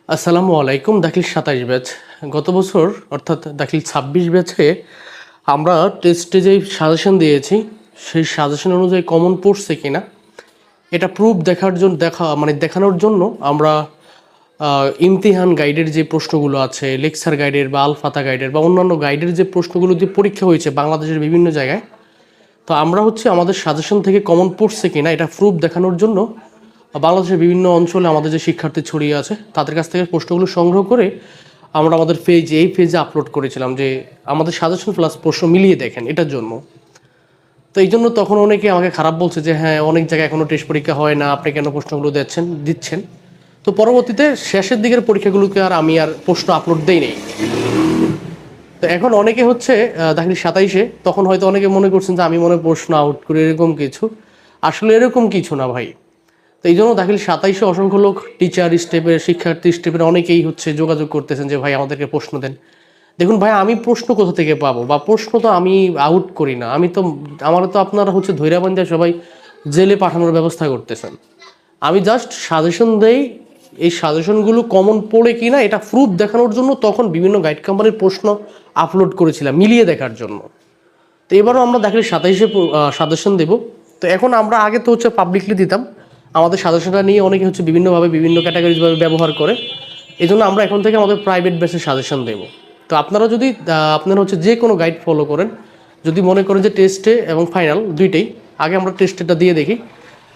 আসসালামু আলাইকুম। দাখিল ২৭ ব্যাচ গত বছর অর্থাৎ দাখিল ২৬ ব্যাচে আমরা টেস্টে যেই সাজেশন দিয়েছি সেই সাজেশন অনুযায়ী কমন পড়ছে কিনা এটা প্রুফ দেখানোর জন্য আমরা ইমতিহান গাইডের যে প্রশ্নগুলো আছে, লেকচার গাইডের বা আলফাতা গাইডের বা অন্যান্য গাইডের যে প্রশ্নগুলো দিয়ে পরীক্ষা হয়েছে বাংলাদেশের বিভিন্ন জায়গায়, তো আমরা আমাদের সাজেশন থেকে কমন পড়ছে কিনা এটা প্রুফ দেখানোর জন্য বাংলাদেশের বিভিন্ন অঞ্চলে আমাদের যে শিক্ষার্থী ছড়িয়ে আছে তাদের কাছ থেকে প্রশ্নগুলো সংগ্রহ করে আমরা আমাদের এই পেজে আপলোড করেছিলাম যে আমাদের সাজেশন প্লাস প্রশ্ন মিলিয়ে দেখেন এটার জন্য। তো এই জন্য তখন অনেকে আমাকে খারাপ বলছে যে হ্যাঁ, অনেক জায়গায় এখনও টেস্ট পরীক্ষা হয় না, আপনি কেন প্রশ্নগুলো দিচ্ছেন। তো পরবর্তীতে শেষের দিকের পরীক্ষাগুলোকে আমি প্রশ্ন আপলোড দেই নেই। তো এখন অনেকে দাখিল ২৭-এ তখন হয়তো অনেকে মনে করছেন যে আমি প্রশ্ন আউট করি এরকম কিছু। আসলে এরকম কিছু না ভাই। তো এই জন্য দাখিল ২৭-এ অসংখ্য লোক টিচার স্টেপের, শিক্ষার্থী স্টেপের অনেকেই যোগাযোগ করতেছেন যে ভাই আমাদেরকে প্রশ্ন দেন। দেখুন ভাই, আমি প্রশ্ন কোথা থেকে পাবো, বা প্রশ্ন তো আমি আউট করি না। আমার তো আপনারা ধৈর্য বান্ধা সবাই জেলে পাঠানোর ব্যবস্থা করতেছেন। আমি জাস্ট সাজেশন দেই, এই সাজেশনগুলো কমন পড়ে কিনা এটা প্রুফ দেখানোর জন্য তখন বিভিন্ন গাইড কোম্পানির প্রশ্ন আপলোড করেছিলাম মিলিয়ে দেখার জন্য। তো এবারও আমরা দাখিল ২৭-এ সাজেশন দেব। তো এখন আমরা আগে তো পাবলিকলি দিতাম, আমাদের সাজেশনটা নিয়ে অনেকে বিভিন্নভাবে বিভিন্ন ক্যাটাগরিজভাবে ব্যবহার করে। এই জন্য আমরা এখন থেকে আমাদের প্রাইভেট বেসে সাজেশন দেব। তো আপনারা যদি আপনারা যে কোনো গাইড ফলো করেন, যদি মনে করেন যে টেস্টে এবং ফাইনাল দুইটাই, আগে আমরা টেস্টেটা দিয়ে দেখি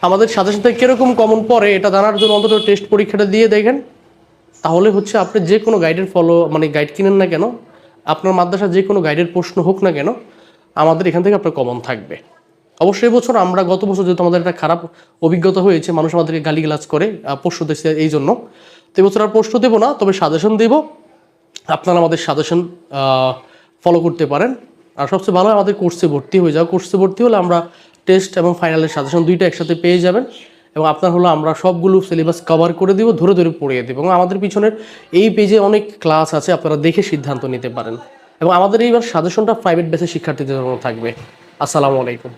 আমাদের সাজেশন থেকে কীরকম কমন পড়ে এটা জানার জন্য অন্তত টেস্ট পরীক্ষাটা দিয়ে দেখেন। তাহলে আপনি যে কোনো গাইডের গাইড কিনেন না কেন, আপনার মাদ্রাসা যে কোনো গাইডের প্রশ্ন হোক না কেন, আমাদের এখান থেকে আপনার কমন থাকবে। অবশ্যই বছর আমরা গত বছর যেহেতু আমাদের একটা খারাপ অভিজ্ঞতা হয়েছে, মানুষ আমাদেরকে গালিগালাজ করে প্রশ্ন দিচ্ছে, এই জন্য তো এবছর আর প্রশ্ন দেবো না, তবে সাজেশন দেব। আপনারা আমাদের সাজেশন ফলো করতে পারেন। আর সবচেয়ে ভালো আমাদের কোর্সে ভর্তি হয়ে যাও। কোর্সে ভর্তি হলে আমরা টেস্ট এবং ফাইনালের সাজেশন দুইটা একসাথে পেয়ে যাবেন, এবং আমরা সবগুলো সিলেবাস কভার করে দিব, ধরে ধরে পড়িয়ে দেবো। এবং আমাদের পিছনের এই পেজে অনেক ক্লাস আছে, আপনারা দেখে সিদ্ধান্ত নিতে পারেন। এবং আমাদের এইবার সাজেশনটা প্রাইভেট বেসে শিক্ষার্থীদের জন্য থাকবে। আসসালামু আলাইকুম।